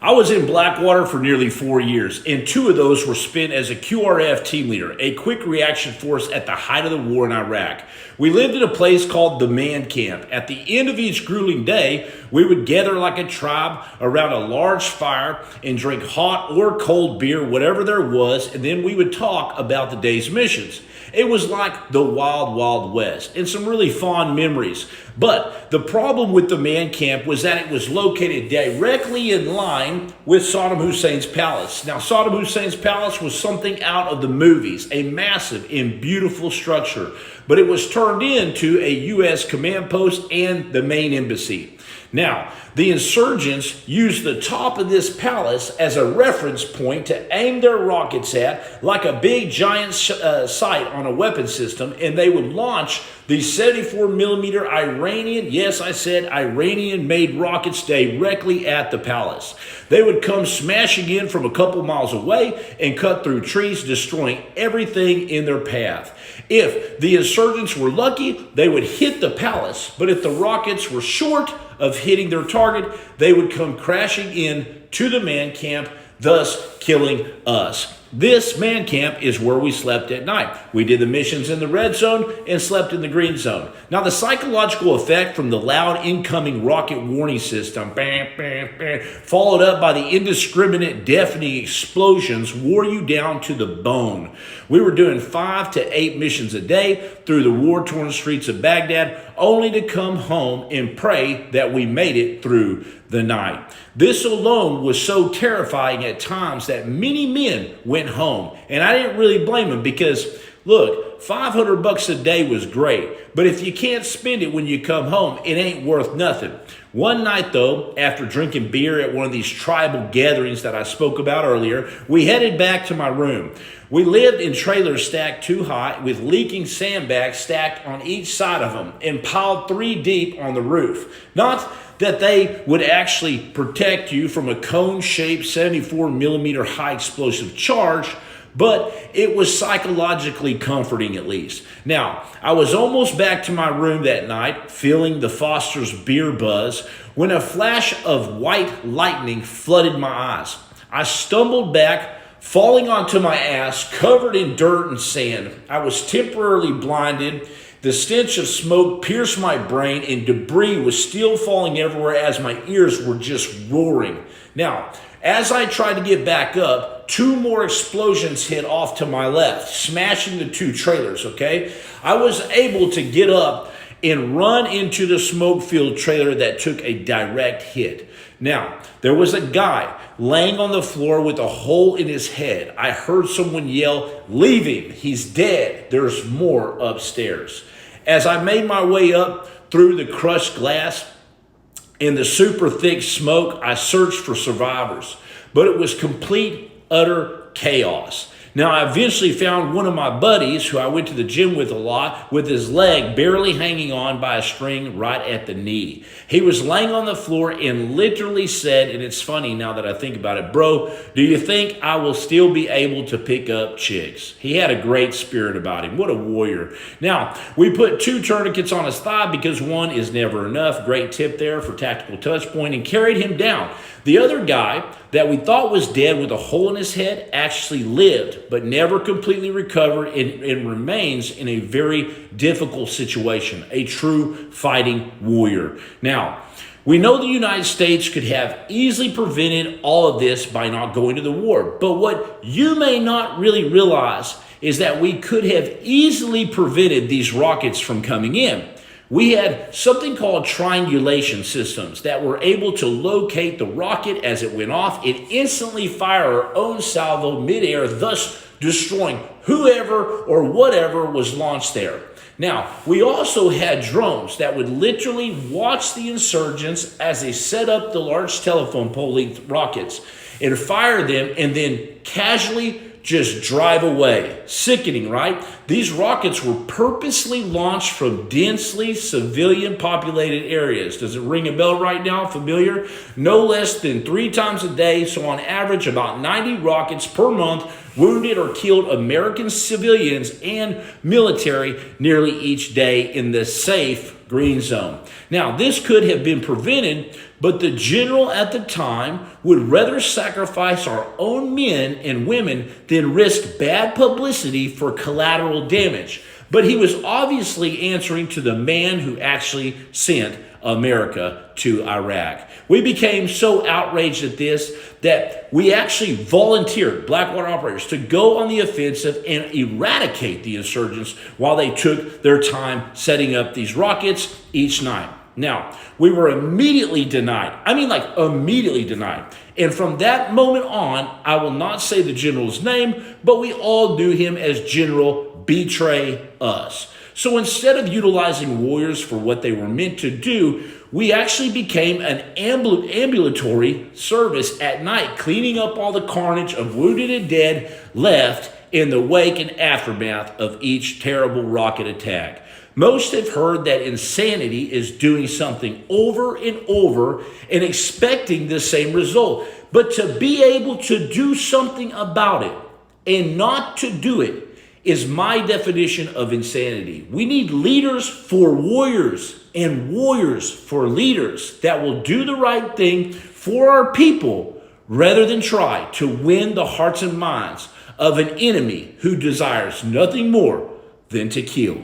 I was in Blackwater for nearly 4 years, and 2 of those were spent as a QRF team leader, a quick reaction force at the height of the war in Iraq. We lived in a place called the Man Camp. At the end of each grueling day, we would gather like a tribe around a large fire and drink hot or cold beer, whatever there was, and then we would talk about the day's missions. It was like the Wild Wild West, and some really fond memories. But the problem with the Man Camp was that it was located directly in line with Saddam Hussein's palace. Now, Saddam Hussein's palace was something out of the movies, a massive and beautiful structure, but it was turned into a U.S. command post and the main embassy. Now, the insurgents used the top of this palace as a reference point to aim their rockets at, like a big giant sight on a weapon system, and they would launch these 74 millimeter Iranian, yes, I said Iranian-made rockets directly at the palace. They would come smashing in from a couple miles away and cut through trees, destroying everything in their path. If the insurgents were lucky, they would hit the palace, but if the rockets were short of hitting their target, they would come crashing in to the Man Camp, thus killing us. This Man Camp is where we slept at night. We did the missions in the red zone and slept in the green zone. Now, the psychological effect from the loud incoming rocket warning system, bam, bam, bam, followed up by the indiscriminate deafening explosions, wore you down to the bone. We were doing 5 to 8 missions a day through the war-torn streets of Baghdad, only to come home and pray that we made it through the night. This alone was so terrifying at times that many men went home. And I didn't really blame them because, look, $500 a day was great. But if you can't spend it when you come home, it ain't worth nothing. One night, though, after drinking beer at one of these tribal gatherings that I spoke about earlier, we headed back to my room. We lived in trailers stacked too high with leaking sandbags stacked on each side of them and piled 3 deep on the roof. Not that they would actually protect you from a cone-shaped 74 millimeter high explosive charge, but it was psychologically comforting at least. Now, I was almost back to my room that night, feeling the Foster's beer buzz, when a flash of white lightning flooded my eyes. I stumbled back, falling onto my ass, covered in dirt and sand. I was temporarily blinded. The stench of smoke pierced my brain, and debris was still falling everywhere as my ears were just roaring. Now, as I tried to get back up, 2 more explosions hit off to my left, smashing the 2 trailers, okay? I was able to get up and run into the smoke-filled trailer that took a direct hit. Now, there was a guy laying on the floor with a hole in his head. I heard someone yell, "Leave him, he's dead. There's more upstairs." As I made my way up through the crushed glass and the super thick smoke, I searched for survivors, but it was complete, utter chaos. Now, I eventually found one of my buddies who I went to the gym with a lot, with his leg barely hanging on by a string right at the knee. He was laying on the floor and literally said, and it's funny now that I think about it, "Bro, do you think I will still be able to pick up chicks?" He had a great spirit about him. What a warrior. Now, we put 2 tourniquets on his thigh because 1 is never enough. Great tip there for tactical touch point, and carried him down. The other guy that we thought was dead with a hole in his head actually lived, but never completely recovered and remains in a very difficult situation, a true fighting warrior. Now, we know the United States could have easily prevented all of this by not going to the war, but what you may not really realize is that we could have easily prevented these rockets from coming in. We had something called triangulation systems that were able to locate the rocket as it went off and instantly fire our own salvo midair, thus destroying whoever or whatever was launched there. Now, we also had drones that would literally watch the insurgents as they set up the large telephone pole-length rockets and fire them and then casually just drive away. Sickening, right? These rockets were purposely launched from densely civilian populated areas. Does it ring a bell right now? Familiar? No less than 3 times a day, so on average about 90 rockets per month wounded or killed American civilians and military nearly each day in the safe green zone. Now, this could have been prevented, but the general at the time would rather sacrifice our own men and women than risk bad publicity for collateral damage. But he was obviously answering to the man who actually sent America to Iraq. We became so outraged at this that we actually volunteered Blackwater Operators to go on the offensive and eradicate the insurgents while they took their time setting up these rockets each night. Now, we were immediately denied. I mean, like immediately denied. And from that moment on, I will not say the general's name, but we all knew him as General Betray Us. So instead of utilizing warriors for what they were meant to do, we actually became an ambulatory service at night, cleaning up all the carnage of wounded and dead left in the wake and aftermath of each terrible rocket attack. Most have heard that insanity is doing something over and over and expecting the same result. But to be able to do something about it and not to do it is my definition of insanity. We need leaders for warriors and warriors for leaders that will do the right thing for our people rather than try to win the hearts and minds of an enemy who desires nothing more than to kill.